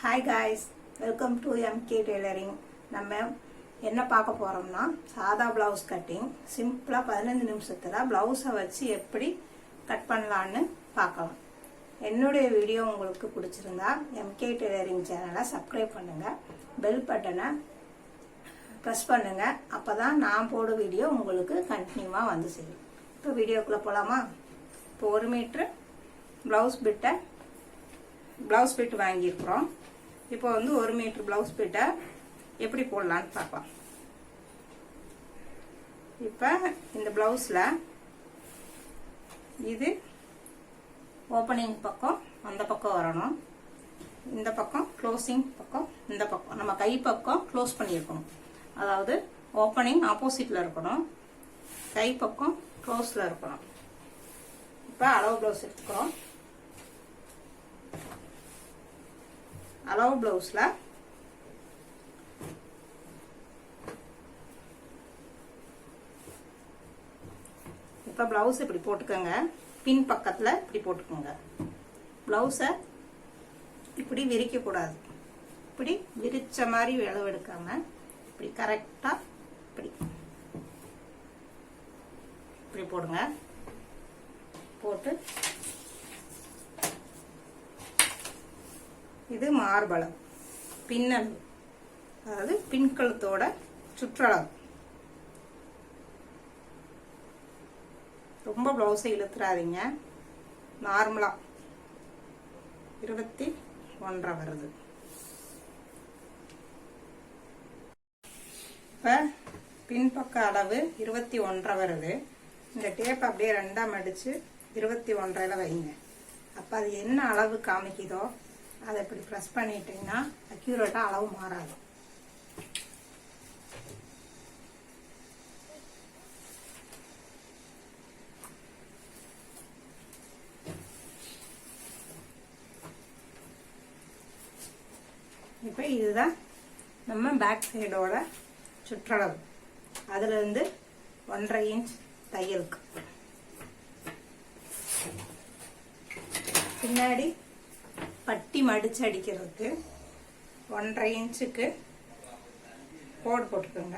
Hi guys, welcome to MK Tailoring. நம்ம என்ன பார்க்க போறோம்னா சாதா பிளவுஸ் கட்டிங் சிம்பிளா 15 நிமிஷத்துல பிளவுஸை வச்சு எப்படி கட் பண்ணலாம்னு பார்க்கலாம். என்னுடைய வீடியோ உங்களுக்கு பிடிச்சிருந்தா MK Tailoring சேனலை சப்ஸ்கிரைப் பண்ணுங்க, பெல் பட்டனை பிரஸ் பண்ணுங்க. அப்பதான் நான் போடுற வீடியோ உங்களுக்கு கண்டினியூவா வந்து சேரும். இப்போ வீடியோக்குள்ள போலாமா? இப்போ 1 மீட்டர் பிளவுஸ் பிட் வாங்கியிருக்கிறோம். இப்போ வந்து 1 மீட்டர் பிளவுஸ் பிட்டை எப்படி போடலான்னு பார்க்கலாம். இப்போ இந்த பிளவுஸ்ல இது ஓப்பனிங் பக்கம் அந்த பக்கம் வரணும், இந்த பக்கம் க்ளோசிங் பக்கம் இந்த பக்கம் நம்ம கை பக்கம் க்ளோஸ் பண்ணியிருக்கணும். அதாவது ஓப்பனிங் ஆப்போசிட்ல இருக்கணும், கை பக்கம் க்ளோஸ்ல இருக்கணும். இப்போ அளவு பிளவுஸ் எடுத்துக்கிறோம். அளவு பிளவுஸ்ல இப்ப பிளவுஸ் இப்படி போட்டுக்கோங்க, பின் பக்கத்துல இப்படி போட்டுக்கோங்க. பிளவுஸ இப்படி விரிக்க கூடாது, இப்படி விரிச்ச மாதிரி அளவு எடுக்காம இப்படி கரெக்டா இப்படி இப்படி போடுங்க. போட்டு இது மார்பளவு பின்னல், அதாவது பின்கழுத்தோட சுற்றளவு. ரொம்ப பிளவுஸை இழுத்துறாதீங்க. நார்மலா 21.5 வருது. இப்ப பின்பக்க அளவு 21.5 வருது. இந்த டேப் அப்படியே 2ஆ மடிச்சு 21.5 வைங்க. அப்ப அது என்ன அளவு காமிக்குதோ அதை இப்படி ப்ரெஸ் பண்ணிட்டீங்கன்னா அக்யூரேட்டா அளவு மாறாது. இப்ப இதுதான் நம்ம பேக் சைடோட சுற்றளவு. அதுல இருந்து 1.5 இன்ச் தையலுக்கு பின்னாடி பட்டி மடிச்சு அடிக்கிறதுக்கு 1.5 இன்ச்சுக்கு கோடு போட்டுக்கோங்க.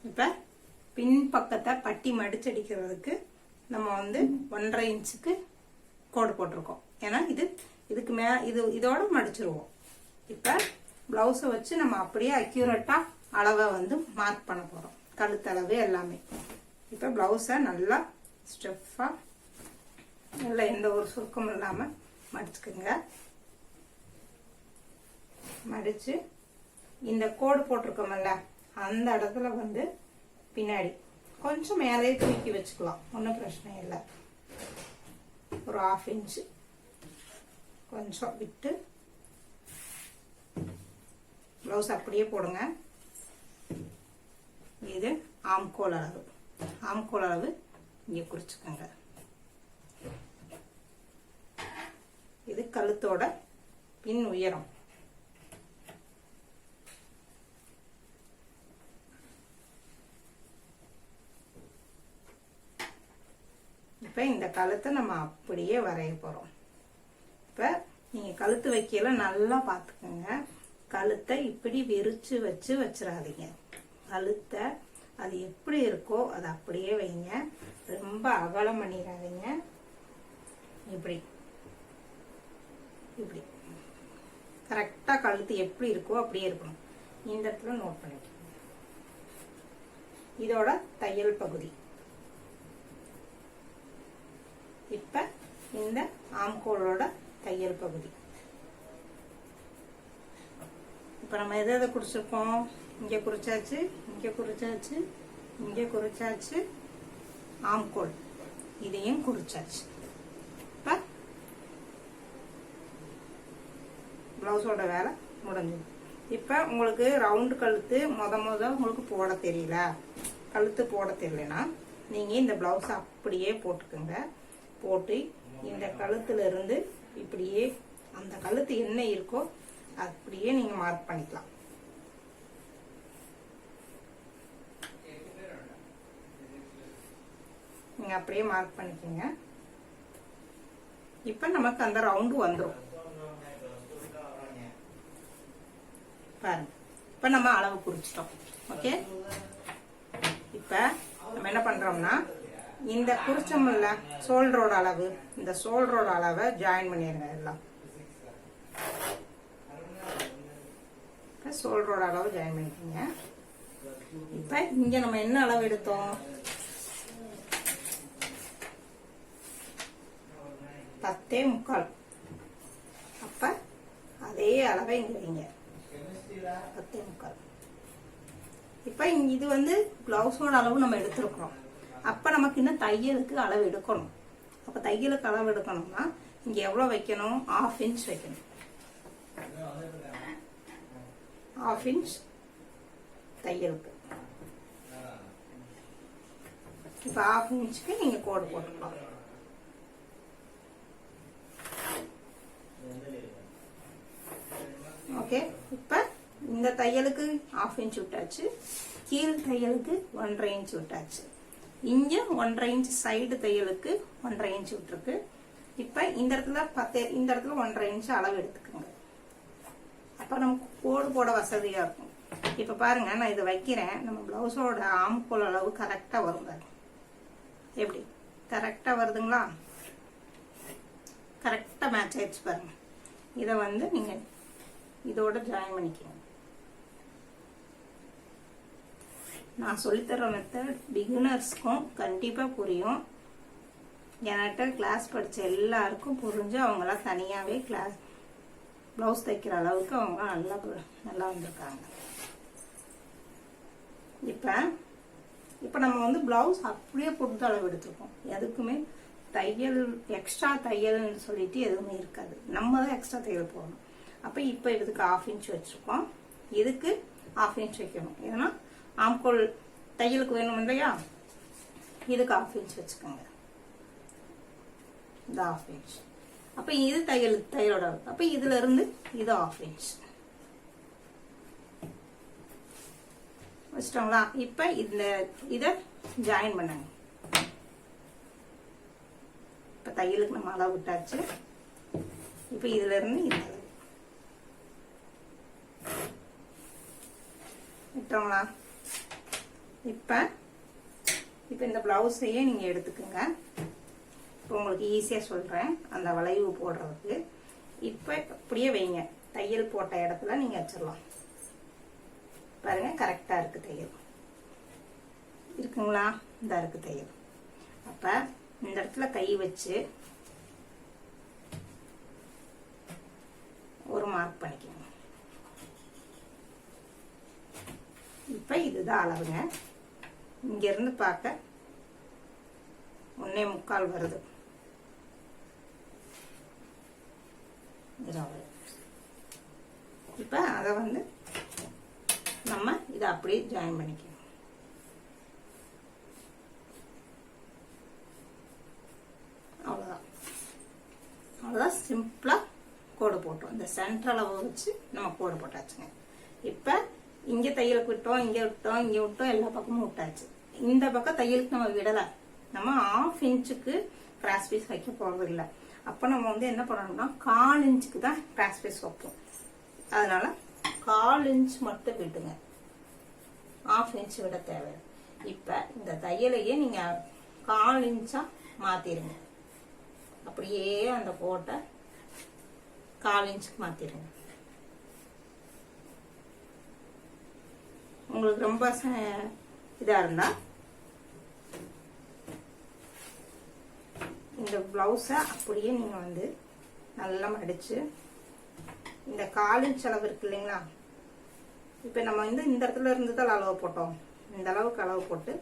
இப்ப பின் பக்கத்தை பட்டி மடிச்சு அடிக்கிறதுக்கு நம்ம வந்து 1.5 இன்ச்சுக்கு கோடு போட்டிருக்கோம். ஏன்னா இதுக்கு இதோட மடிச்சிருவோம். இப்ப பிளவுஸை வச்சு நம்ம அப்படியே அக்யூரேட்டா அளவை வந்து மார்க் பண்ண போறோம், கழுத்தளவு எல்லாமே. இப்ப பிளவுஸை நல்லா ஸ்டெஃபா நல்லா எந்த ஒரு சுருக்கமும் இல்லாம மடிச்சுக்குங்க. மடிச்சு இந்த கோடு போட்டிருக்கோம்ல அந்த இடத்துல வந்து பின்னாடி கொஞ்சம் மேலே தூக்கி வச்சுக்கலாம், ஒன்றும் பிரச்சனை இல்லை. ஒரு 1/2 இன்ச் கொஞ்சம் விட்டு பிளவுஸ் அப்படியே போடுங்க. இது ஆம்கோல் அளவு. ஆம்கோல் அளவு இங்க குறிச்சுக்கோங்க. இது கழுத்தோட பின் உயரம். இப்ப இந்த கழுத்தை நம்ம அப்படியே வரைய போறோம். இப்ப நீங்க கழுத்து வைக்கல நல்லா பாத்துக்கோங்க. கழுத்தை இப்படி விரிச்சு வச்சிடாதீங்க. கழுத்தை அது எப்படி இருக்கோ அது அப்படியே வைங்க. ரொம்ப அகலம் பண்ணிடாதீங்க. இப்படி இப்படி கரெக்டா கழுத்து எப்படி இருக்கோ அப்படியே இருக்கணும். இந்த இடத்துல நோட் பண்ணிக்கோங்க. இதோட தையல் பகுதி. இப்ப இந்த ஆம்கோலோட தையல் பகுதி. இப்ப நம்ம எதை குறிச்சிருக்கோம்? இங்க குறிச்சாச்சு, இங்க குறிச்சாச்சு, இங்க குறிச்சாச்சு, ஆம்கோல் இதையும் குறிச்சாச்சு. இப்ப பிளவுஸோட வேலை முடிஞ்சது. இப்ப உங்களுக்கு ரவுண்ட் கழுத்து உங்களுக்கு போட தெரியல, கழுத்து போட தெரியலனா நீங்க இந்த பிளவுஸ் அப்படியே போட்டுக்கோங்க. போட்டு இந்த கழுத்துல இருந்து இப்படியே அந்த கழுத்து என்ன இருக்கோ அப்படியே நீங்க மார்க் பண்ணிக்கலாம். நீங்க அப்படியே மார்க் பண்ணிக்கோங்க. இப்ப நமக்கு அந்த ரவுண்டு வந்துடும் பாருங்க. இப்ப நம்ம அளவு குறிச்சிட்டோம். ஓகே, இப்ப நம்ம என்ன பண்றோம்னா இந்த குறிச்சோம்ல ஷோல்டரோட அளவு, இந்த ஷோல்டரோட அளவை ஜாயின் பண்ணிடுங்க. எல்லாம் ஷோல்டரோட அளவு ஜாயின் பண்ணிக்கோங்க. இப்ப இங்க நம்ம என்ன அளவு எடுத்தோம், 10.75. அப்ப அதே அளவை இங்க வைங்க, 10.75. இப்ப இது வந்து பிளவுஸோட அளவு நம்ம எடுத்திருக்கிறோம். அப்ப நமக்கு இன்னும் தையலுக்கு அளவு எடுக்கணும். அப்ப தையலுக்கு அளவு எடுக்கணும்னா இங்க எவ்வளவு வைக்கணும், 1/2 இன்ச் வைக்கணும். 1/2 இன்ச் தையலுக்கு. இப்ப 1/2 இன்ச்சுக்கு நீங்க கோடு போட்டுக்கலாம். ஓகே, இப்ப இந்த தையலுக்கு 1/2 இன்ச் விட்டாச்சு, கீழ் தையலுக்கு 1.5 இன்ச் விட்டாச்சு, இங்க 1.5 இன்ச் சைடு தையலுக்கு 1.5 இன்ச் விட்டுருக்கு. இப்ப இந்த இடத்துல 1.5 இன்ச் அளவு எடுத்துக்கோங்க. அப்ப நமக்கு கோடு போட வசதியா இருக்கும். இப்ப பாருங்க, நான் இதை வைக்கிறேன். நம்ம பிளவுஸோட ஆம்கோல் அளவு கரெக்டா வரும். எப்படி கரெக்டா வருதுங்களா? கரெக்டா மேட்ச் ஆயிடுச்சு பாருங்க. இதை வந்து நீங்க இதோட ஜாயின் பண்ணிக்கோங்க. நான் சொல்லித்தர மெத்தட் பிகினர்ஸ்க்கும் கண்டிப்பா புரியும். என்கிட்ட கிளாஸ் படிச்ச எல்லாருக்கும் புரிஞ்சு அவங்களாம் தனியாவே கிளாஸ் பிளவுஸ் தைக்கிற அளவுக்கு அவங்க நல்லா வந்திருக்காங்க. இப்ப நம்ம வந்து பிளவுஸ் அப்படியே பொறுத்த அளவு எடுத்துருக்கோம். எதுக்குமே தையல் எக்ஸ்ட்ரா தையல்னு சொல்லிட்டு எதுவுமே இருக்காது. நம்ம தான் எக்ஸ்ட்ரா தையல் போடணும். அப்ப இப்ப இதுக்கு 1/2 இன்ச் வச்சிருக்கோம், இதுக்கு 1/2 இன்ச் வைக்கணும். ஏன்னா ஆம்கோல் தையலுக்கு வேணும் இல்லையா? இதுக்கு 1/2 இன்ச் வச்சுக்கோங்க. இந்த 1/2 இன்ச். அப்ப இது தையலோட. அப்ப இதுல இருந்து இது 1/2 இன்ச் வச்சிட்டோங்களா? இப்ப இத ஜாயின் பண்ணுங்க. இப்ப தையலுக்கு நம்ம அளவு விட்டாச்சு. இப்ப இதுல இருந்து இந்த விட்டோங்களா? இப்ப இந்த பிளவுஸையே நீங்க எடுத்துக்கோங்க. இப்போ உங்களுக்கு ஈஸியா சொல்றேன் அந்த வளைவு போடுறதுக்கு. இப்ப அப்படியே வைங்க, தையல் போட்ட இடத்துல நீங்க வச்சிடலாம். பாருங்க, கரெக்டா இருக்கு தையல். இருக்குங்களா? இந்த இருக்கு தையல். அப்ப இந்த இடத்துல கை வச்சு ஒரு மார்க் பண்ணிக்கோங்க. இப்ப இதுதான் அளவுங்க. இங்க இருந்து பார்க்க 1.25 வருது. இப்ப அத வந்து நம்ம இதை அப்படியே ஜாயின் பண்ணிக்கணும். அவ்வளவுதான் சிம்பிளா கோடு போட்டோம். இந்த சென்டர் அளவு வச்சு நம்ம கோடு போட்டாச்சுங்க. இப்ப இங்க தையலுக்கு விட்டோம், இங்க விட்டோம், இங்க விட்டோம், எல்லா பக்கமும் விட்டாச்சு. இந்த பக்கம் தையலுக்கு நம்ம விடல. நம்ம 1/2 இன்ச்சுக்கு கிராஸ் பீஸ் வைக்க போறது இல்லை. அப்ப நம்ம வந்து என்ன பண்ணணும்னா 1/4 இன்ச்சுக்கு தான் கிராஸ் பீஸ் வைப்போம். அதனால 1/4 இன்ச் மட்டும் விட்டுங்க, 1/2 இன்ச் விட தேவை. இப்ப இந்த தையலையே நீங்க 1/4 இன்ச்சா மாத்திருங்க. அப்படியே அந்த கோட்டை 1/4 இன்ச்சுக்கு மாத்திருங்க. உங்களுக்கு ரொம்ப இதா இருந்தா இந்த பிளவுஸ அப்படியே நீங்க வந்து நல்லா மடிச்சு இந்த 1/4 இன்ச் அளவு இருக்கு இல்லைங்களா? இப்ப நம்ம வந்து இந்த இடத்துல இருந்து தான் அளவு போட்டோம். இந்த அளவுக்கு அளவு போட்டு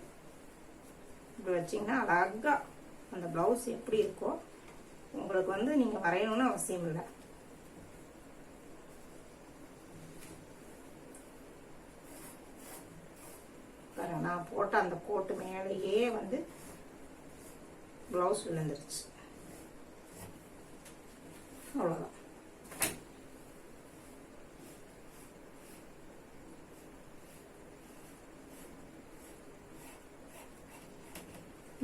இப்படி வச்சீங்கன்னா அழகா அந்த பிளவுஸ் எப்படி இருக்கோ உங்களுக்கு வந்து நீங்க வரையணும்னு அவசியம் இல்லை. நான் போட்ட அந்த கோட்டு மேலேயே வந்து பிளவுஸ் விழுந்துருச்சு. அவ்வளவுதான்.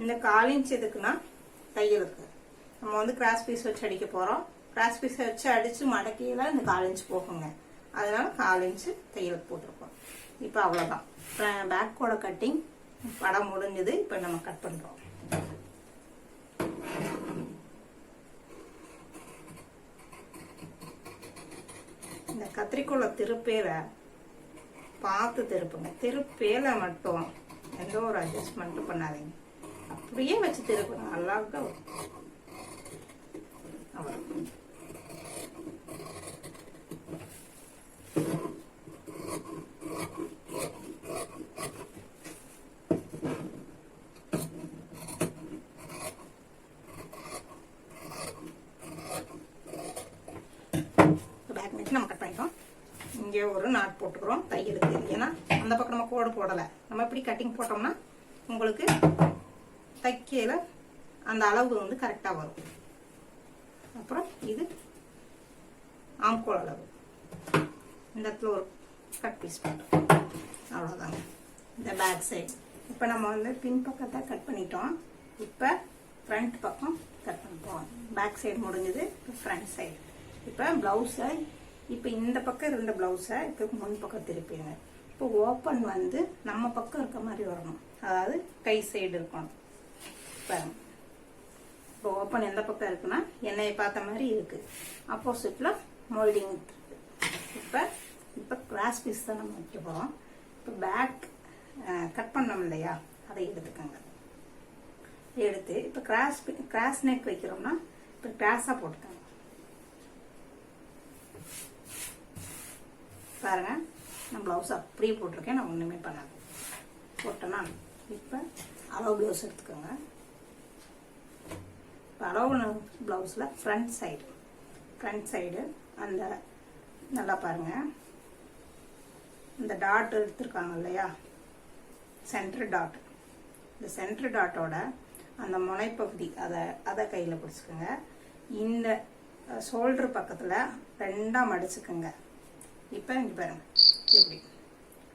இந்த 1/4 இன்ச் எதுக்குன்னா தையலுக்கு நம்ம வந்து கிராஸ் பீஸ் வச்சு அடிக்க போறோம். கிராஸ் பீஸ் வச்சு அடிச்சு மடக்கியில இந்த 1/4 இன்ச் போகுங்க. அதனால 1/4 இன்ச் தையலுக்கு போட்டிருக்கோம். இப்போ அவ்வளவுதான். பேக்கோட கட்டிங் படம் முடிஞ்சது. இப்போ நம்ம கட் பண்றோம். இந்த கத்திரிக்கோலை திருப்பேல பார்த்து திருப்புங்க. திருப்பேல மட்டும் எந்த ஒரு அட்ஜஸ்ட்மெண்ட்டும் பண்ணாதீங்க. அப்படியே வச்சு திருப்புங்க. அழகா அவ்வளோ. நம்ம கட் பண்ணிட்டோம். இங்கே ஒரு நாட் போட்டுக்கிறோம் தையலுக்கு. ஏன்னா அந்த பக்கம் நம்ம கோடு போடலை. நம்ம இப்படி கட்டிங் போட்டோம்னா உங்களுக்கு தைக்கையில அந்த அளவு வந்து கரெக்டாக வரும். அப்புறம் இது ஆம்கோல் அளவு. இந்த இடத்துல ஒரு கட் பீஸ் போட்டோம். அவ்வளோதாங்க. இந்த பேக் சைடு இப்போ நம்ம வந்து பின் பக்கத்தை கட் பண்ணிட்டோம். இப்போ ஃப்ரண்ட் பக்கம் கட் பண்ணிப்போம். பேக் சைடு முடிஞ்சது. இப்போ ஃப்ரண்ட் சைடு. இப்போ ப்ளவுஸை இப்போ இந்த பக்கம் இருந்த ப்ளவுஸை இப்போ முன் பக்கம் திருப்பிடுங்க. இப்போ ஓப்பன் வந்து நம்ம பக்கம் இருக்க மாதிரி வரணும். அதாவது கை சைடு இருக்கணும். பாருங்க. இப்போ ஓப்பன் எந்த பக்கம் இருக்குன்னா என்னைய பார்த்த மாதிரி இருக்கு. ஆப்போசிட்ல மோல்டிங் இருக்கு. இப்போ கிராஸ் பீஸ் தான் நம்ம வைக்க போறோம். இப்போ பேக் கட் பண்ணோம் இல்லையா, அதை எடுத்துக்கோங்க. எடுத்து இப்போ கிராஸ் நெக் வைக்கிறோம்னா இப்போ கிராஸா போட்டுக்கோங்க. பாருங்க, நான் பிளவுஸ் அப்படியே போட்டிருக்கேன். நான் ஒண்ணுமே பண்ணாது போட்டேன்னா. இப்போ அளவு பிளவுஸ் எடுத்துக்கோங்க. இப்போ அளவு பிளவுஸ்ல ஃப்ரண்ட் சைடு அந்த நல்லா பாருங்க. இந்த டாட் எடுத்திருக்காங்க இல்லையா, சென்டர் டாட். இந்த சென்டர் டாட்டோட அந்த முனைப்பகுதி அதை கையில் பிடிச்சிக்கோங்க. இந்த ஷோல்டர் பக்கத்தில் 2ஆ மடிச்சுக்கோங்க. இப்போ இங்கே பாருங்க, இப்படி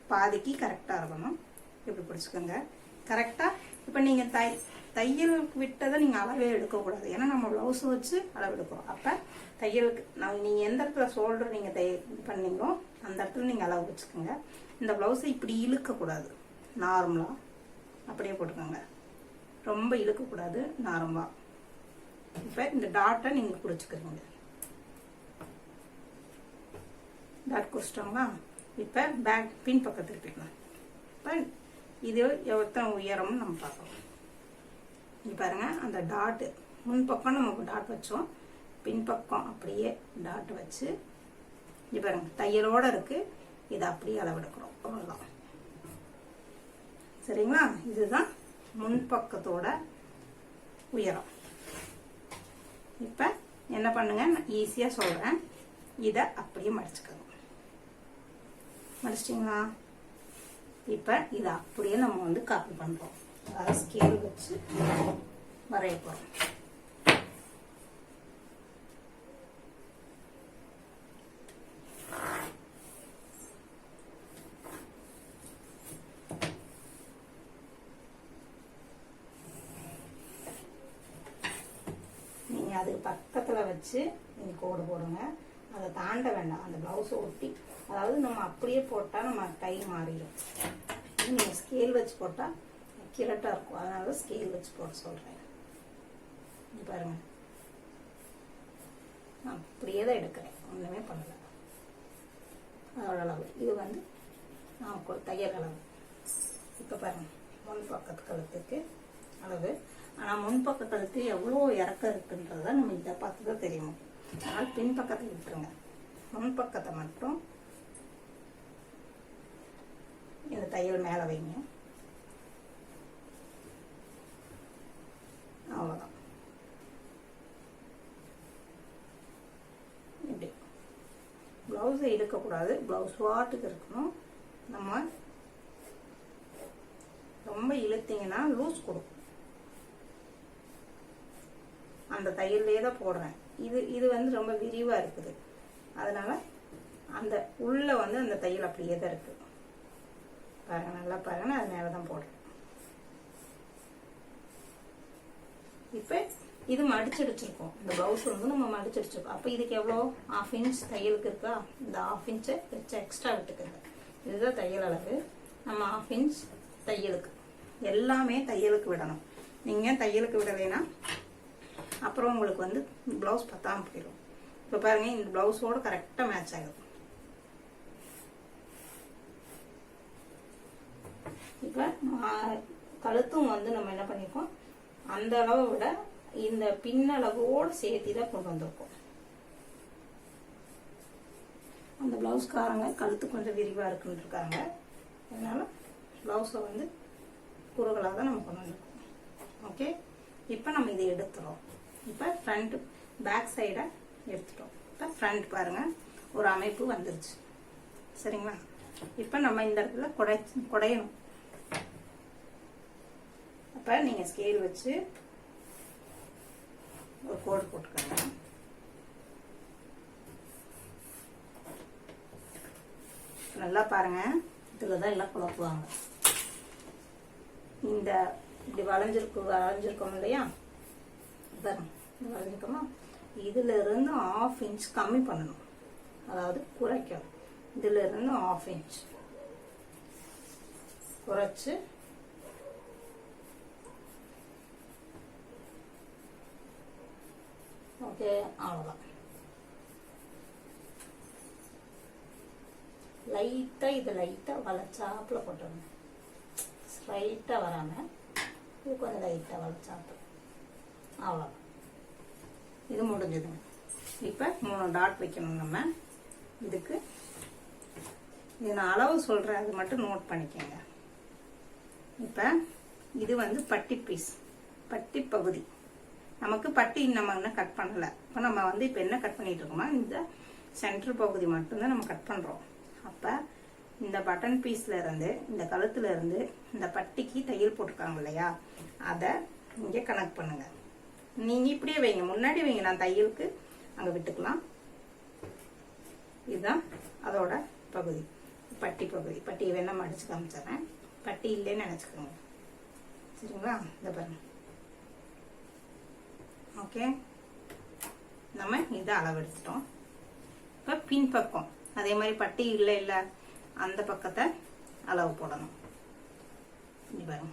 பாதிக்கு கரெக்டாக இருக்கணும். இப்படி பிடிச்சிக்கோங்க கரெக்டாக. இப்போ நீங்கள் தையலுக்கு விட்டதை நீங்கள் அளவே எடுக்கக்கூடாது. ஏன்னா நம்ம ப்ளவுஸ் வச்சு அளவு எடுக்கிறோம். அப்போ தையலுக்கு நீங்கள் எந்த இடத்துல ஷோல்டர் நீங்கள் பண்ணீங்களோ அந்த இடத்துல நீங்கள் அளவு வச்சுக்கோங்க. இந்த ப்ளவுஸை இப்படி இழுக்கக்கூடாது. நார்மலாக அப்படியே போட்டுக்கோங்க. ரொம்ப இழுக்கக்கூடாது, நார்மலாக. இப்போ இந்த டாட்டை நீங்கள் குறிச்சிக்கிறீங்க. டாட் குறிச்சிட்டோங்களா? இப்போ பேக் பின் பக்கம் திருப்பிக்கலாம். இப்போ இது எத்தனை உயரம்னு நம்ம பார்க்கலாம். இங்கே பாருங்க, அந்த டாட்டு முன் பக்கம் நம்ம டாட் வச்சோம். பின்பக்கம் அப்படியே டாட் வச்சு இங்கே பாருங்க, தையலோட இருக்கு. இதை அப்படியே அளவெடுக்கிறோம். அவ்வளோதான். சரிங்களா? இதுதான் முன்பக்கத்தோட உயரம். இப்போ என்ன பண்ணுங்க, நான் ஈஸியாக சொல்கிறேன். இதை அப்படியே மடிச்சுக்கணும். மடிச்சிட்டிங்களா? இப்போ இதை அப்படியே நம்ம வந்து காப்பி பண்ணுறோம். அதாவது ஸ்கேல் வச்சு வரைய போகிறோம். நீங்கள் அது பக்கத்தில் வச்சு நீங்கள் கோடு போடுங்க. அதை தாண்ட வேண்டாம். அந்த ப்ளவுஸை ஒட்டி, அதாவது நம்ம அப்படியே போட்டால் நம்ம கை மாறிடும். நீங்கள் ஸ்கேல் வச்சு போட்டால் அக்யூரேட்டாக இருக்கும். அதனால ஸ்கேல் வச்சு போட சொல்கிறேன். இது பாருங்க, நான் அப்படியே தான் எடுக்கிறேன். ஒன்றுமே பண்ணலை. அதோட அளவு இது வந்து நான் தையல் அளவு. இப்போ பாருங்க, முன் பக்கத்து கழுத்துக்கு அளவு. ஆனால் முன்பக்க கழுத்து எவ்வளோ இறக்கம் இருக்குன்றத நம்ம இதை பார்த்து தான் தெரியும். அதனால் பின்பக்கத்தை விட்டுருங்க. முன்பக்கத்தை மட்டும் இந்த தையல் மேலே வைங்க. அவ்வளோதான். இப்படி ப்ளவுஸை இழுக்கக்கூடாது. ப்ளவுஸ் வாட்டுக்கு இருக்கணும். நம்ம ரொம்ப இழுத்தீங்கன்னா லூஸ் கொடுக்கும். அந்த தையல்லே தான் போடுறேன். இது வந்து ரொம்ப விரிவா இருக்குது. அதனால அந்த உள்ள வந்து அந்த தையல் அப்படியே தான் இருக்கு. பாருங்க, நல்லா பாருங்க. அது மேலதான் போடுறேன். இப்போ இது மடிச்சடிச்சிருக்கோம், இந்த ப்ளவுஸ் வந்து நம்ம மடிச்சடிச்சிருக்கோம். அப்போ இதுக்கு எவ்வளோ 1/2 இன்ச் தையலுக்கு இருக்கா, இந்த 1/2 இன்ச்சை வச்சு எக்ஸ்ட்ரா விட்டுக்குங்க. இதுதான் தையல் அளவு. நம்ம 1/2 இன்ச் தையலுக்கு, எல்லாமே தையலுக்கு விடணும். நீங்கள் தையலுக்கு விடலைன்னா அப்புறம் உங்களுக்கு வந்து ப்ளவுஸ் பத்தாமல் போயிடும். இப்போ பாருங்கள், இந்த ப்ளவுஸோடு கரெக்டாக மேட்ச் ஆகுது. இப்போ கழுத்தும் வந்து நம்ம என்ன பண்ணியிருக்கோம், அந்த அளவை விட இந்த பின்னளவோடு சேர்த்து தான் கொண்டு வந்திருக்கோம். அந்த ப்ளவுஸ்காரங்க கழுத்து கொஞ்சம் விரிவாக இருக்குன்னு இருக்காங்க, அதனால ப்ளவுஸை வந்து குறுகலாக தான் நம்ம கொண்டு வந்திருக்கோம். ஓகே, இப்போ நம்ம இதை எடுத்துறோம். இப்போ ஃப்ரண்ட் பேக் சைடை எடுத்துட்டோம். இப்போ ஃப்ரண்ட் பாருங்கள் ஒரு அமைப்பு வந்துருச்சு. சரிங்களா? இப்போ நம்ம இந்த இடத்துல குடையணும். அப்போ நீங்கள் ஸ்கேல் வச்சு ஒரு கோடு போட்டுக்கோங்க. நல்லா பாருங்க, இதில் தான் எல்லாம் குழப்புவாங்க. இந்த இப்படி வளைஞ்சிருக்கோம் இல்லையா, பாருங்க இந்த வளைஞ்சிருக்கோமா, இதுல இருந்து 1/2 இன்ச் கம்மி பண்ணணும், அதாவது குறைக்கணும். இதுல இருந்து 1/2 இன்ச் குறைச்சு ஓகே, அவ்வளோதான். லைட்டாக இது லைட்டாக வளைச்சாப்புல போட்டுருங்க, ஸ்ட்ரைட்டாக வராமல் இது கொஞ்சம் லைட்டாக வளைச்சாப்புல, அவ்வளோதான். இது முடிஞ்சதுங்க. இப்போ 3 டாட் வைக்கணும் நம்ம. இதுக்கு இது நான் அளவு சொல்கிறேன், அது மட்டும் நோட் பண்ணிக்கோங்க. இப்போ இது வந்து பட்டி பீஸ், பட்டி பகுதி. நமக்கு பட்டி நம்ம இன்னும் கட் பண்ணலை. இப்போ நம்ம வந்து இப்போ என்ன கட் பண்ணிட்டு இருக்கோமா, இந்த சென்டர் பகுதி மட்டும்தான் நம்ம கட் பண்ணுறோம். அப்போ இந்த பட்டன் பீஸ்ல இருந்து, இந்த கழுத்துல இருந்து இந்த பட்டிக்கு தையல் போட்டிருக்காங்க இல்லையா, அதை இங்கே கனெக்ட் பண்ணுங்க. நீங்கள் இப்படியே வைங்க, முன்னாடி வைங்க, நான் தையலுக்கு அங்கே விட்டுக்கலாம். இதுதான் அதோட பகுதி, பட்டி பகுதி. பட்டியை வேணா மடிச்சு காமிச்சிடுறேன், பட்டி இல்லைன்னு நினச்சிக்கோங்க. சரிங்களா? இந்த பாருங்க. ஓகே, நம்ம இதை அளவு எடுத்துட்டோம். இப்போ பின்பக்கம் அதே மாதிரி பட்டி இல்லை அந்த பக்கத்தை அளவு போடணும். இங்க பாருங்க,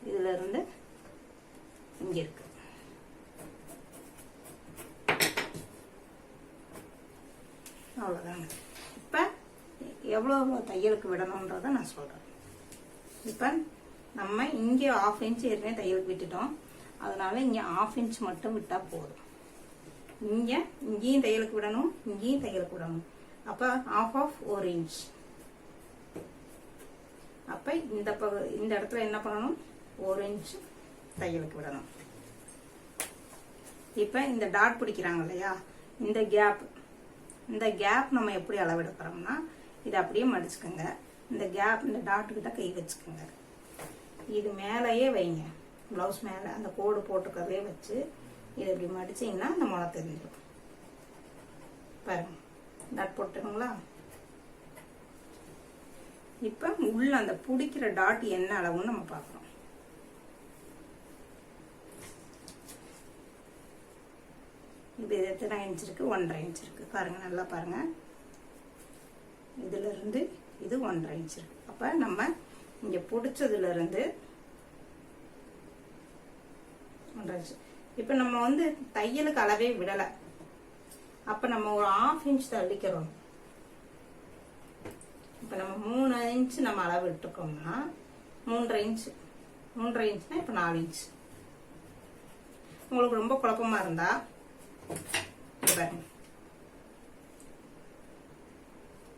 இதுல இருந்து இங்க இருக்கு. அவ்வளோதாங்க. இப்போ எவ்வளோ தையலுக்கு விடணுன்றதை நான் சொல்கிறேன். இப்போ நம்ம இங்கே 1/2 இன்ச் ஏற்கனவே தையலுக்கு விட்டுட்டோம், அதனால இங்கே 1/2 இன்ச் மட்டும் விட்டால் போதும். இங்கேயும் தையலுக்கு விடணும், இங்கேயும் தையலுக்கு விடணும். அப்போ 1/2 இன்ச். அப்போ இந்த இடத்துல என்ன பண்ணணும், 1 இன்ச் தையலுக்கு விடணும். இப்போ இந்த டாட் பிடிக்கிறாங்க இல்லையா, இந்த கேப் நம்ம எப்படி அளவெடுக்கிறோம்னா, இதை அப்படியே மடிச்சுக்கோங்க. இந்த கேப், இந்த டாட்டுக்கிட்ட கை வச்சுக்கோங்க. இது மேலேயே வைங்க, ப்ளவுஸ் மேலே அந்த கோடு போட்டுக்கிறதே வச்சு இதை இப்படி மடிச்சிங்கன்னா அந்த முளை தெரிஞ்சிடும். பாருங்க, டாட் போட்டுருங்களா? இப்போ உள்ள அந்த பிடிக்கிற டாட் என்ன அளவுன்னு நம்ம பார்க்குறோம். இது எத்தனை இன்ச் இருக்கு, 1.5 இன்ச் இருக்கு. பாருங்க, நல்லா பாருங்க, இதுல இருந்து இது 1.5 இன்ச் இருக்கு. அப்ப நம்ம இங்க பிடிச்சதுல இருந்து 1.5 இன்ச். இப்ப நம்ம வந்து தையலுக்கு அளவே விடல, அப்ப நம்ம ஒரு 1/2 இன்ச் தள்ளிக்கிறோம். இப்ப நம்ம 3 இன்ச் நம்ம அளவு விட்டுக்கோம்னா 3.5 இன்ச், 3.5 இன்ச்னா இப்ப 4 இன்ச். உங்களுக்கு ரொம்ப குழப்பமா இருந்தா பாருங்க,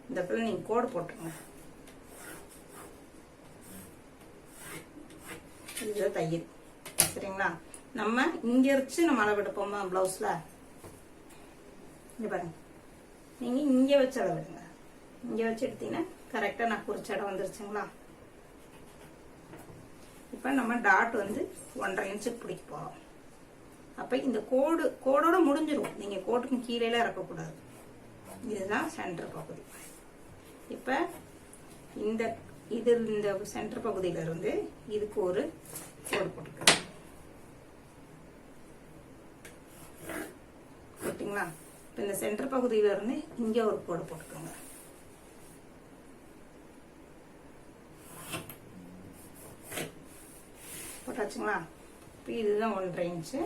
இந்த இடத்துல நீங்க கோடு போட்டுருங்க. இது தையல். சரிங்களா? நம்ம இங்க வச்சு நம்ம அளவு எடுப்போமா பிளவுஸ்ல, இங்க பாருங்க, நீங்க இங்க வச்சு அளவு எடுங்க. இங்க வச்சு எடுத்தீங்கன்னா கரெக்டா நான் குறிச்ச இடம் வந்துருச்சுங்களா? இப்ப நம்ம டாட் வந்து 1.5 இன்ச்சுக்கு பிடிக்க போறோம். அப்ப இந்த கோடோட முடிஞ்சிடும், நீங்க கோட்டுக்கு கீழே இறக்கக்கூடாது. இதுதான் சென்டர் பகுதி. இப்ப இந்த சென்டர் பகுதியில இருந்து இதுக்கு ஒரு கோடு போட்டுக்கலாம். போட்டிங்களா? இப்போ இந்த சென்டர் பகுதியிலிருந்து இங்கே ஒரு கோடு போட்டுக்கோங்க. போட்டாச்சுங்களா? இப்போ இதுதான் 1.5 இன்ச்சு.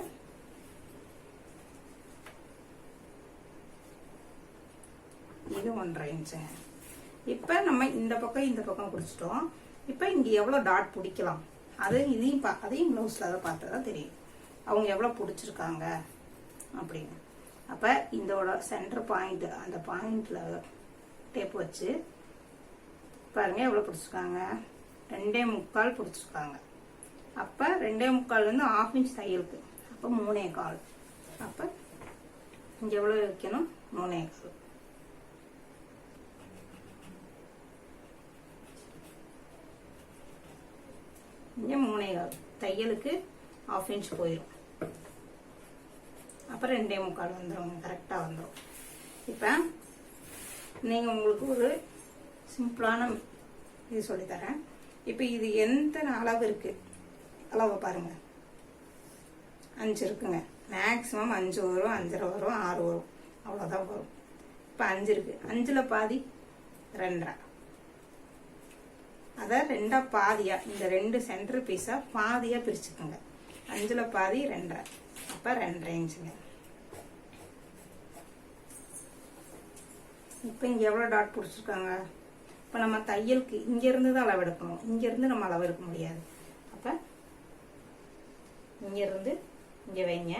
இது 1.5 இன்ச்சுங்க. இப்போ நம்ம இந்த பக்கம் பிடிச்சிட்டோம். இப்போ இங்கே எவ்வளோ டாட் பிடிக்கலாம் அதையும் ப்ளவுஸில் தான் பார்த்தா தான் தெரியும் அவங்க எவ்வளோ பிடிச்சிருக்காங்க அப்படின்னு. அப்போ இதோட சென்டர் பாயிண்ட், அந்த பாயிண்டில் டேப் வச்சு பாருங்க எவ்வளோ பிடிச்சிருக்காங்க. 2.25 பிடிச்சிருக்காங்க. அப்போ 2.25 1/2 இன்ச் தையலுக்கு. அப்போ 3.25. அப்போ இங்கே எவ்வளோ வைக்கணும்? 3.25. இங்கே 3.25 தையலுக்கு 1/2 இன்ச் போயிடும். அப்புறம் 2.25 வந்துடும், கரெக்டாக வந்துடும். இப்போ நீங்கள் உங்களுக்கு ஒரு சிம்பிளான இது சொல்லித்தரேன். இப்போ இது எந்த அளவு இருக்கு, அளவை பாருங்க. 5 இருக்குங்க. மேக்ஸிமம் 5 வரும், 5.5 வரும், 6 வரும், அவ்வளோதான் வரும். இப்போ 5 இருக்கு. 5ல் பாதி 2.5. அதை 2ஆ பாதியா, இந்த 2 சென்டர் பீஸா பாதியா பிரிச்சுக்கோங்க. 5ல் பாதி 2.5. அப்ப 2.5 இன்ச்சுங்க. இப்ப இங்க எவ்வளவு டாட் பிடிச்சிருக்காங்க? இப்ப நம்ம தையலுக்கு இங்க இருந்து தான் அளவு எடுக்கணும். இங்க இருந்து நம்ம அளவு எடுக்க முடியாது. அப்ப இங்க இருந்து இங்க வைங்க.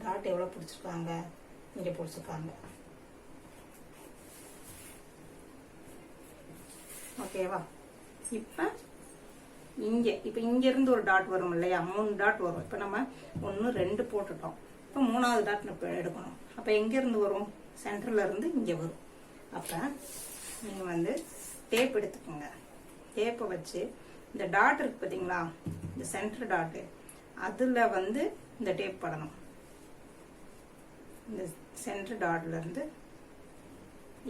டாட் எவ்வளவு பிடிச்சிருக்காங்க? இங்க பிடிச்சிருக்காங்க. ஓகேவா? இப்ப இங்க இருந்து ஒரு டாட் வரும் இல்லையா? 3 டாட் வரும். இப்ப நம்ம 1 2 போட்டுட்டோம். இப்ப 3வது டாட் நம்ம எடுக்கணும். அப்ப எங்க இருந்து வரும்? சென்டர்ல இருந்து இங்க வரும். அப்ப நீங்க வந்து டேப் எடுத்துக்கோங்க. டேப்பை வச்சு இந்த டாட் இருக்கு பாத்தீங்களா, இந்த சென்டர் டாட், அதுல வந்து இந்த டேப் படணும். இந்த சென்டர் டாட்ல இருந்து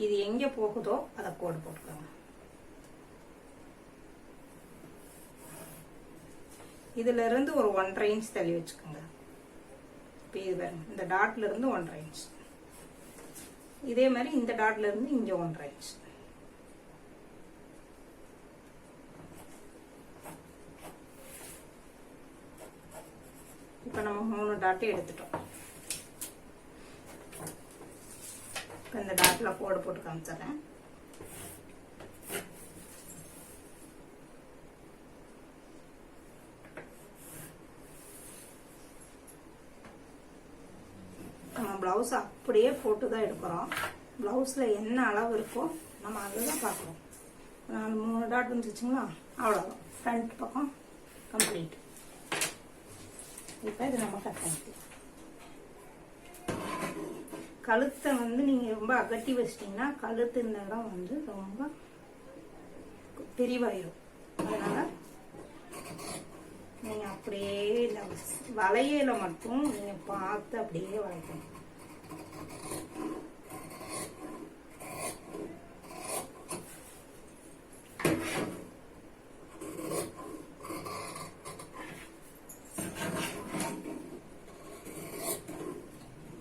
இது எங்க போகுதோ அதை கோடு போட்டுக்கோங்க. இதுல இருந்து ஒரு 1.5 இன்ச் தள்ளி வச்சுக்கோங்க. இப்போ இது பாருங்க, இந்த டாட்ல இருந்து 1.5 இன்ச். இதே மாதிரி இந்த டாட்ல இருந்து இங்க 1.5 இன்ச். இப்ப நம்ம 3 டாட் எடுத்துட்டோம். இப்ப இந்த டாட்ல கோடு போட்டு காமிச்சிடுறேன். பிளவுஸ் அப்படியே போட்டு தான் எடுக்கிறோம். பிளவுஸ்ல என்ன அளவு இருக்கோ நம்ம அதுதான் பார்க்குறோம். 3 டாட் வந்துச்சுங்களா, அவ்வளோதான். ஃப்ரண்ட் பக்கம் கம்ப்ளீட். இப்போ இது நம்ம கட் பண்ணிக்கலாம். கழுத்தை வந்து நீங்க ரொம்ப அகட்டி வச்சிட்டீங்கன்னா கழுத்து இந்த இடம் வந்து ரொம்ப பிரிவாயிரும். அதனால நீங்க அப்படியே இந்த வளையல மட்டும் நீங்க பார்த்து அப்படியே வளைக்கணும்.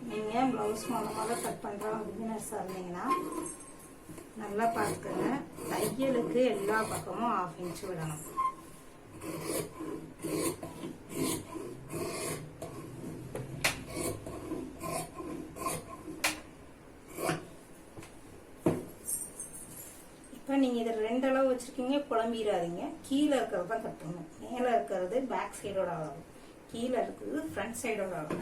நீங்க பிளவுஸ் மூலமாக கட் பண்றோம் பிகினர்ஸா இருந்தீங்கன்னா நல்லா பார்த்துக்கங்க. தையலுக்கு எல்லா பக்கமும் 1/2 இன்ச் விடணும். இப்ப நீங்க இதை 2 அளவு வச்சிருக்கீங்க, குழம்பிடாதீங்க. கீழே இருக்கிறது தான் கட் பண்ணணும். மேல இருக்கிறது பேக் சைடோட அளவு, கீழே இருக்கிறது ஃப்ரண்ட் சைடோட அளவு.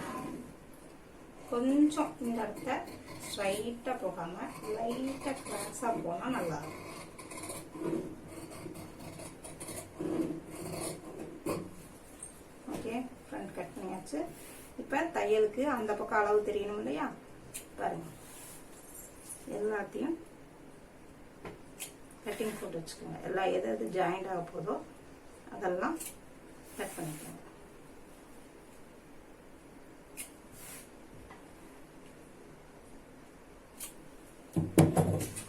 கொஞ்சம் இந்த இடத்த ஸ்ட்ரைட்டா போகாம லைட்டா கிராஸா போனா நல்லா இருக்கும். ஓகே, ஃப்ரண்ட் கட் பண்ணியாச்சு. இப்ப தையலுக்கு அந்த பக்கம் அளவு தெரியணும் இல்லையா? பாருங்க, எல்லாத்தையும் கட்டிங் போட்டு வச்சுக்கோங்க. எல்லாம் எது ஜாயிண்ட் ஆக போதோ அதெல்லாம் கட் பண்ணிக்கோங்க.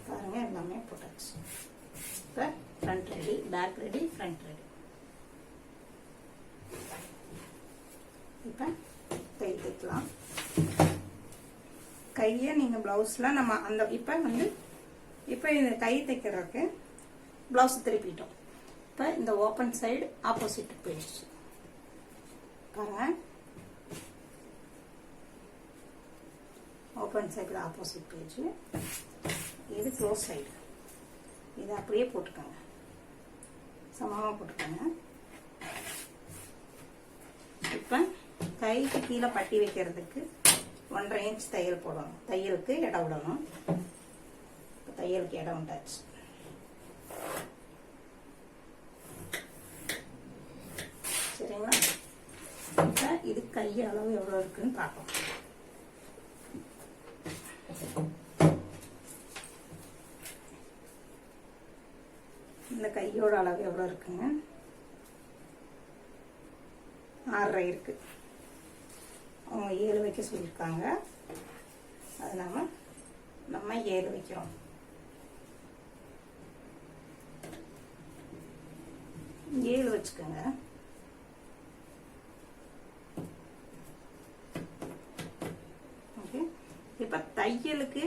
பாருங்க, எல்லாமே போட்டாச்சு. இப்போ front ready, back ready, front ready. இப்போ தைக்கலாம். கையை நீங்கள் ப்ளவுஸில் நம்ம அந்த இப்போ இந்த கை தைக்கிறதுக்கு ப்ளவுஸ் திருப்பிட்டோம். இப்போ இந்த ஓப்பன் சைடு ஆப்போசிட் போயிடுச்சு பாருங்க. ஓப்பன் சைடு ஆப்போசிட் பேஜ், இது க்ளோஸ் சைடு. இதை அப்படியே போட்டுக்கோங்க, சமமாக போட்டுக்கோங்க. இப்போ கைக்கு கீழே பட்டி வைக்கிறதுக்கு 1.5 இன்ச் தையல் போடணும். தையலுக்கு இடம் விடணும். தையலுக்கு இடம் விட்டாச்சு. சரிங்களா? இப்போ இது கை அளவு எவ்வளோ இருக்குன்னு பார்க்கலாம். இந்த கையோட அளவு எவ்வளோ இருக்குங்க? 6.5 இருக்கு. அவங்க 7 வைக்க சொல்லியிருக்காங்க. அது நம்ம 7 வைக்கிறோம். 7 வச்சுக்கோங்க. ஓகே. இப்போ தையலுக்கு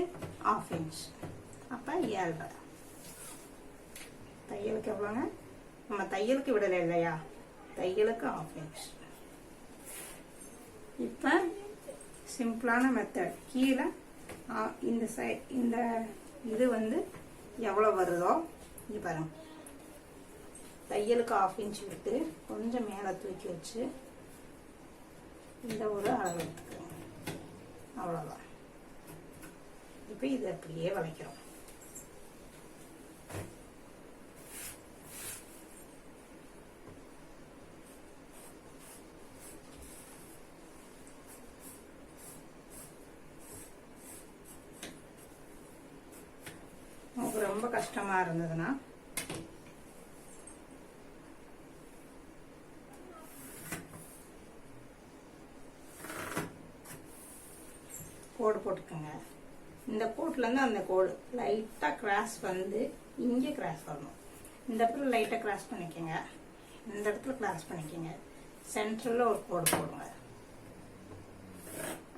1/2 இன்ச், அப்போ 7.5. தையலுக்கு எவ்வளோங்க? நம்ம தையலுக்கு விடலை இல்லையா, தையலுக்கு 1/2 இன்ச். இப்போ சிம்பிளான மெத்தட். கீழே இந்த இது எவ்வளோ வருதோ இங்கே பாருங்க. தையலுக்கு 1/2 இன்ச் விட்டு கொஞ்சம் மேலே தூக்கி வச்சு இந்த ஒரு அளவு எடுத்துக்கோங்க. அவ்வளோதான். இப்போ இது அப்படியே வளைக்கிறோம். ரொம்ப கஷ்டமா இருந்ததுன்னா கோடு போட்டுக்கோங்க. இந்த கோட்ல இருந்து அந்த கோடு லைட்டா கிராஸ் இங்கே கிராஸ் வரணும். இந்த இடத்துல லைட்டா கிராஸ் பண்ணிக்கோங்க. இந்த இடத்துல கிராஸ் பண்ணிக்கோங்க. சென்டர்ல ஒரு கோடு போடுங்க.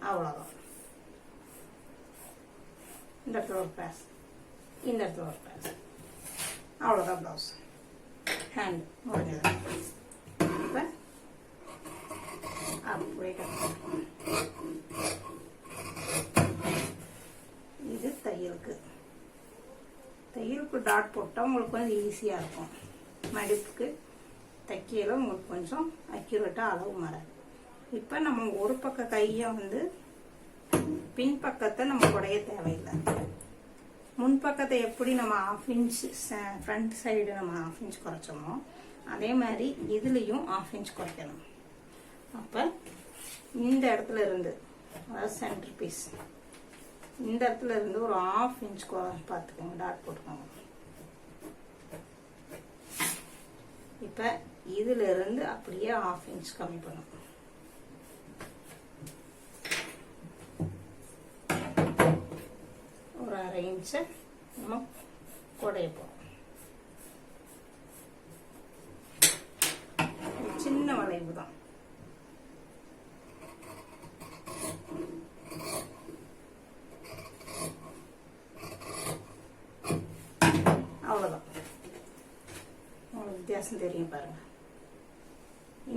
அவ்வளோதான். இந்த இடத்துல ஒரு கிராஸ், இந்த இடத்துல ஒரு கிராஸ். அவ்வளோதான் ப்ளவுஸ். ஹேண்ட் முடிஞ்சது. இப்போ அப்படியே கட் பண்ணிக்கணும். இது தையலுக்கு டாட் போட்டால் உங்களுக்கு கொஞ்சம் ஈஸியாக இருக்கும். மடிப்புக்கு தைக்கையில் உங்களுக்கு கொஞ்சம் அக்யூரேட்டாக அளவு மாறாது. இப்போ நம்ம ஒரு பக்க கையை பின்பக்கத்தை நம்ம குடைய தேவையில்லை. முன்பக்கத்தை எப்படி நம்ம 1/2 இன்ச் ஃப்ரண்ட் சைடு நம்ம 1/2 இன்ச் குறைச்சோமோ அதே மாதிரி இதுலேயும் 1/2 இன்ச் குறைக்கணும். அப்போ இந்த இடத்துல இருந்து, அதாவது சென்டர் பீஸ், இந்த இடத்துல இருந்து ஒரு 1/2 இன்ச் பார்த்துக்கோங்க, டாட் போட்டுக்கோங்க. இப்போ இதுல இருந்து அப்படியே 1/2 இன்ச் கம்மி பண்ணும். ஒரு 1/2 இன்ச் நம்ம குடைய போறோம். சின்ன வளைவு தான். அவ்வளவுதான். உங்களுக்கு வித்தியாசம் தெரியும் பாருங்க.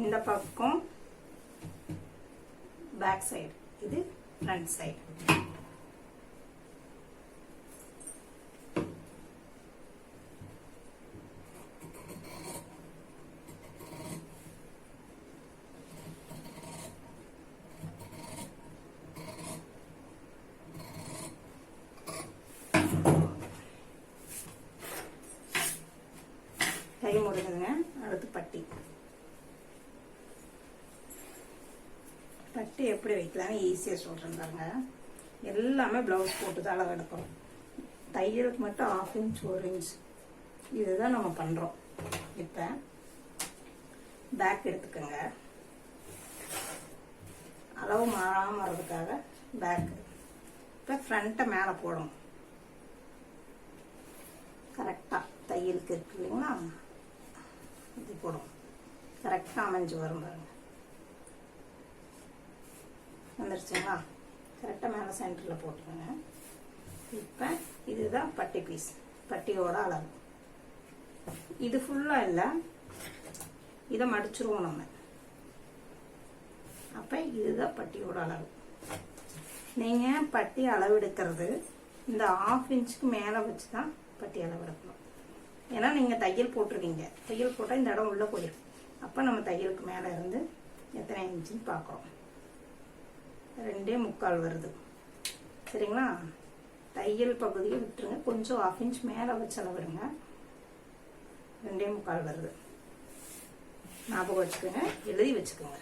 இந்த பக்கம் பேக் சைடு, இது ஃப்ரண்ட் சைடு. கை முடிஞ்சதுங்க. அடுத்து பட்டி. பட்டி எப்படி வைக்கலாம்னு ஈஸியாக சொல்கிறேன் பாருங்க. எல்லாமே ப்ளவுஸ் போட்டு தான் அளவு எடுக்கிறோம். தையலுக்கு மட்டும் 1/2 இன்ச் 1 இன்ச் இதுதான் நம்ம பண்ணுறோம். இப்போ பேக் எடுத்துக்கோங்க. அளவு மாறாமல் வர்றதுக்காக பேக்கு. இப்போ ஃப்ரண்ட்டை மேலே போடணும். கரெக்டாக தையலுக்கு இருக்கு இல்லைங்களா, இது போடும். கரெக்டாக அமைஞ்சு வரும் பாருங்க. வந்துருச்சுங்களா? கரெக்டாக மேலே சென்டரில் போட்டுருங்க. இப்போ இதுதான் பட்டி பீஸ், பட்டியோட அளவு. இது ஃபுல்லாக இல்லை, இதை மடிச்சிருவோம் நம்ம. அப்போ இதுதான் பட்டியோட அளவு. நீங்கள் பட்டி அளவு எடுக்கிறது இந்த 1/2 இன்ச்சுக்கு மேலே வச்சு தான் பட்டி அளவு எடுக்கணும். ஏன்னா நீங்கள் தையல் போட்டிருக்கீங்க, தையல் போட்டால் இந்த இடம் உள்ளே போயிடும். அப்போ நம்ம தையலுக்கு மேலே இருந்து எத்தனை இன்ச்சுன்னு பார்க்குறோம். 2.25 வருது. சரிங்களா? தையல் பகுதியை விட்டுருங்க, கொஞ்சம் 1/2 இன்ச் மேலே வச்சு அளவிடுங்க. 2.25 வருது. ஞாபகம் வச்சுக்கோங்க, எழுதி வச்சுக்கோங்க.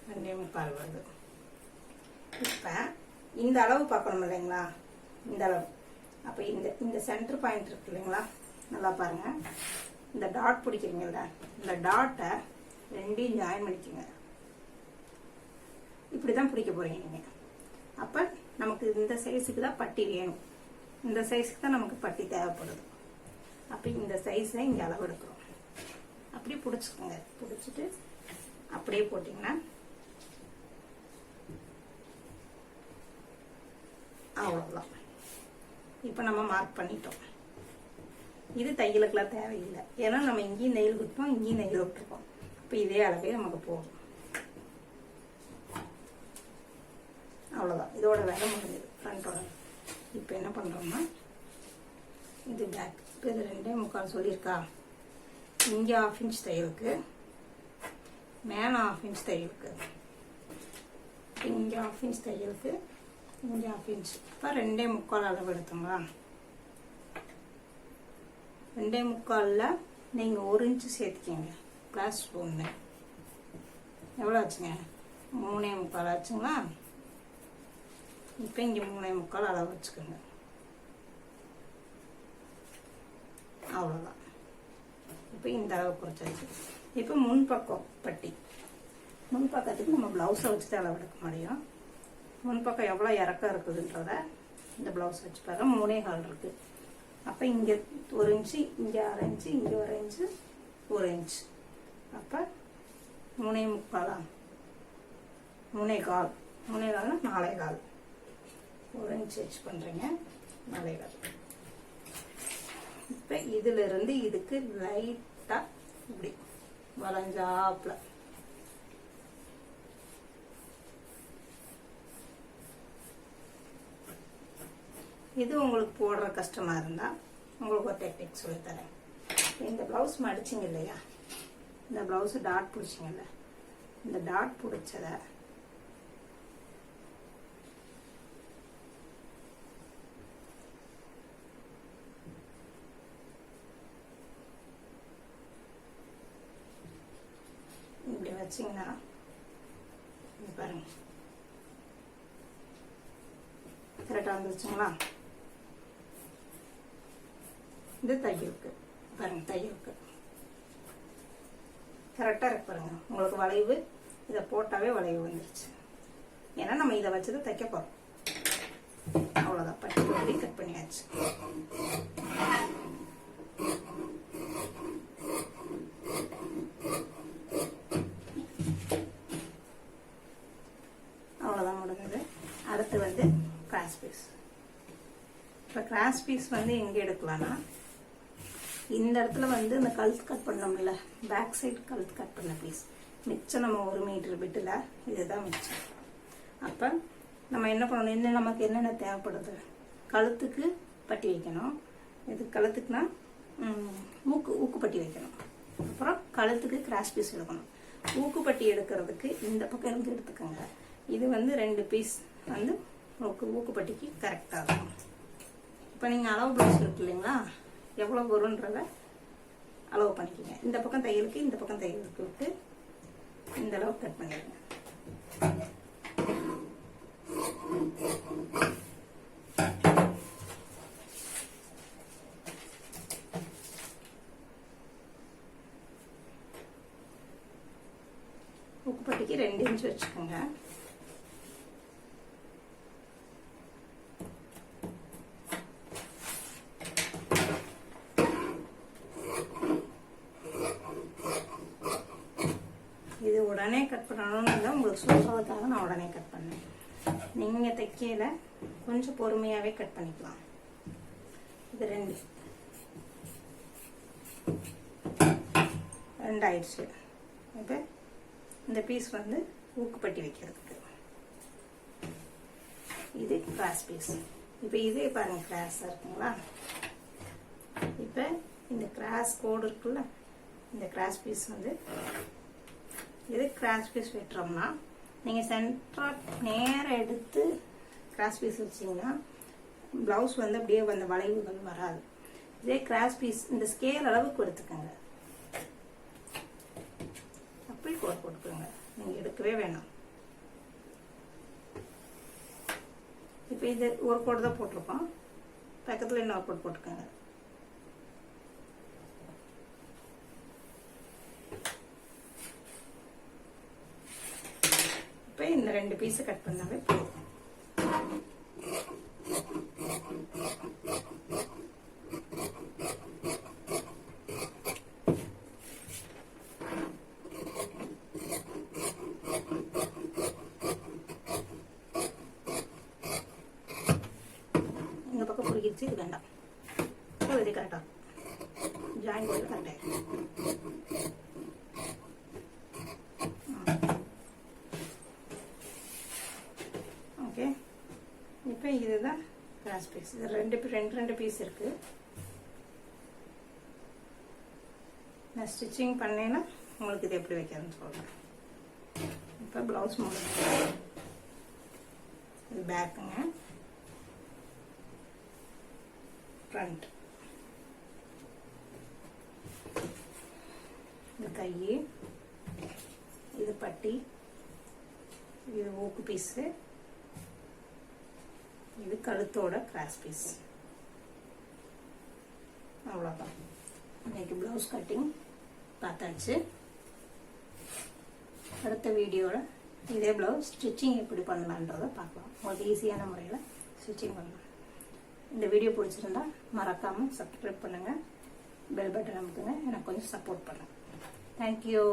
2.25 வருது. இப்போ இந்த அளவு பார்க்கணும் இல்லைங்களா? இந்த அளவு. அப்போ இந்த சென்டர் பாயிண்ட் இருக்கு இல்லைங்களா? நல்லா பாருங்க. இந்த டாட் பிடிக்கிறீங்கல்ல, இந்த டாட்டை 2 ஜாயின் பண்ணிக்கோங்க. இப்படி தான் பிடிக்க போறீங்க நீங்க. அப்போ நமக்கு இந்த சைஸுக்கு தான் பட்டி வேணும், இந்த சைஸுக்கு தான் நமக்கு பட்டி தேவைப்படுது. அப்போ இந்த சைஸை இங்கே அளவு எடுக்கிறோம். அப்படி பிடிச்சிக்கோங்க. பிடிச்சிட்டு அப்படியே போட்டிங்கன்னா அவ்வளோதான். இப்போ நம்ம மார்க் பண்ணிட்டோம். இது தையலுக்குலாம் தேவையில்லை, ஏன்னா நம்ம இங்கேயும் நெயில் விட்டுப்போம், இங்கேயும் நெயில் விட்டுருப்போம். இப்போ இதே அளவே நமக்கு போகும். அவ்வளோதான், இதோட வேலை முடிஞ்சது ஃப்ரண்ட்டோட. இப்போ என்ன பண்ணுறோம்னா இது பேக். இப்போ இது 2.25 சொல்லியிருக்கா? இங்கே 1/2 இன்ச் தையலுக்கு, மேலே 1/2 இன்ச் தையலுக்கு, இங்கே 1/2 இன்ச் தையலுக்கு, இங்கே 1/2 இன்ச். இப்போ 2.25 அளவு எடுத்தோங்களா? 2.25 நீங்கள் 1 இன்ச்சு சேர்த்துக்கிங்க. ப்ளஸ் 1 எவ்வளோ ஆச்சுங்க? 3.25 ஆச்சுங்களா? இப்போ இங்கே 3.25 அளவு வச்சுக்கோங்க. அவ்வளோதான். இப்போ இந்த அளவு குறைச்சாச்சு. இப்போ முன்பக்கம் பட்டி, முன்பக்கத்துக்கு நம்ம ப்ளவுஸை வச்சு தான் அளவு எடுக்க முடியும். முன்பக்கம் எவ்வளோ இறக்கம் இருக்குதுன்றத இந்த ப்ளவுஸ் வச்சு பாருங்க. 3.25 இருக்குது. அப்போ இங்கே 1 இன்ச்சு, இங்கே 1/2 இன்ச்சு, இங்கே 1 இன்ச்சு, 1 இன்ச். அப்போ 3.25 3.25 4.25 1 இன்ச் வச்சு பண்ணுறீங்க. 4.25. இப்போ இதிலிருந்து இதுக்கு லைட்டாக இப்படி வளைஞ்சாப்புல இது உங்களுக்கு போடுற கஷ்டமா இருந்தால் உங்களுக்கு ஒரு டெக்னிக் சொல்லித்தரேன். இந்த ப்ளவுஸ் மடிச்சிங்க இல்லையா? இந்த ப்ளவுஸ் டாட் பிடிச்சிங்கல்ல, இந்த டாட் பிடிச்சதை இப்படி வச்சிங்கன்னா பாருங்க, கரெக்டாக வந்துருச்சுங்களா? இது தையலுக்கு பாருங்க, தையலுக்கு கரெக்டாக இருக்கு பாருங்க. உங்களுக்கு வளைவு இதை போட்டாவே வளைவு வந்துருச்சு. ஏன்னா நம்ம இதை வச்சுதான் தைக்க போறோம். அவ்வளோதான், பட்டி பட்டி கட் பண்ணியாச்சு. அவ்வளோதான் முடிஞ்சது. அடுத்து வந்து கிராஸ் பீஸ். இப்போ கிராஸ் பீஸ் வந்து எங்கே எடுக்கலாம்னா, இந்த இடத்துல வந்து இந்த கழுத்து கட் பண்ணோம்ல, பேக் சைடு கழுத்து கட் பண்ண பீஸ் மிச்சம் நம்ம 1 மீட்டர் பிட்டில் இதுதான் மிச்சம். அப்போ நம்ம என்ன பண்ணணும், இன்னும் நமக்கு என்னென்ன தேவைப்படுது? கழுத்துக்கு பட்டி வைக்கணும். இது கழுத்துக்குன்னா ஊக்கு பட்டி வைக்கணும். அப்புறம் கழுத்துக்கு கிராஸ் பீஸ் எடுக்கணும். ஊக்கு பட்டி எடுக்கிறதுக்கு இந்த பக்கம் இருந்து எடுத்துக்கோங்க. இது வந்து 2 பீஸ் வந்து ஊக்கு பட்டிக்கு கரெக்டாக இருக்கும். இப்போ நீங்கள் அளவு ப்ளவுஸ் இருக்கு இல்லைங்களா, எவ்வளோ வரும்ன்றத அளவு பண்ணிக்கோங்க. இந்த பக்கம் தையலுக்கு இந்த பக்கம் தையலுக்கு விட்டு இந்த அளவு கட் பண்ணிடுங்க. ஊக்குப்பட்டிக்கு 2 இன்ச் வச்சுக்கோங்க. உடனே கட் பண்ணணும்னு இல்லை, உங்களுக்கு சொல்கிறதுக்காக நான் உடனே கட் பண்ணேன். நீங்கள் தைக்கையில் கொஞ்சம் பொறுமையாகவே கட் பண்ணிக்கலாம். இது ரெண்டு ஆயிடுச்சு. இப்போ இந்த பீஸ் வந்து ஊக்குப்பட்டி வைக்கிறதுக்கு, இது கிராஸ் பீஸ். இப்போ இதே பாருங்க கிராஸாக இருக்குங்களா. இப்போ இந்த கிராஸ் கோடு இருக்குல்ல, இந்த கிராஸ் பீஸ் வந்து இது கிராஸ் பீஸ் வெட்டுறோம்னா நீங்கள் சென்டராக நேரம் எடுத்து கிராஸ் பீஸ் வச்சிங்கன்னா ப்ளவுஸ் வந்து அப்படியே அந்த வளைவுகள் வராது. இதே கிராஸ் பீஸ் இந்த ஸ்கேல் அளவுக்கு எடுத்துக்கோங்க, அப்படி கோடு போட்டுக்கோங்க, நீங்கள் எடுக்கவே வேணாம். இப்போ இது ஒரு கோடு தான் போட்டிருக்கோம், பக்கத்தில் இன்னொரு கோடு போட்டுக்கோங்க. இப்போ இந்த ரெண்டு பீஸை கட் பண்ணாவே போதும். இந்த பக்கம் பிடிக்கிச்சு, இது வேண்டாம். இது கரெக்டாக ஜாயின் பண்ணி கரெக்டாக. ஓகே, இப்போ இதுதான் கிராஸ் பீஸ். இது ரெண்டு பீஸ் இருக்கு. நான் ஸ்டிச்சிங் பண்ணேன்னா உங்களுக்கு இது எப்படி வைக்கிறதுன்னு சொல்றேன். இப்போ பிளவுஸ் முடிஞ்சு, இது பேக்குங்க, ஃப்ரண்ட், இது கை, இது பட்டி, இது ஊக்கு பீஸு, இது கழுத்தோட கிராஸ் பீஸ். அவ்வளோதான். இன்னைக்கு ப்ளவுஸ் கட்டிங் பார்த்தாச்சு. அடுத்த வீடியோவில் இதே ப்ளவுஸ் ஸ்டிச்சிங் எப்படி பண்ணலான்றதை பார்க்கலாம். உங்களுக்கு ஈஸியான முறையில் ஸ்டிச்சிங் பண்ணலாம். இந்த வீடியோ பிடிச்சிருந்தா மறக்காமல் சப்ஸ்கிரைப் பண்ணுங்கள், பெல் பட்டன் அமுக்குங்க, எனக்கு கொஞ்சம் சப்போர்ட் பண்ணுங்கள். தேங்க்யூ.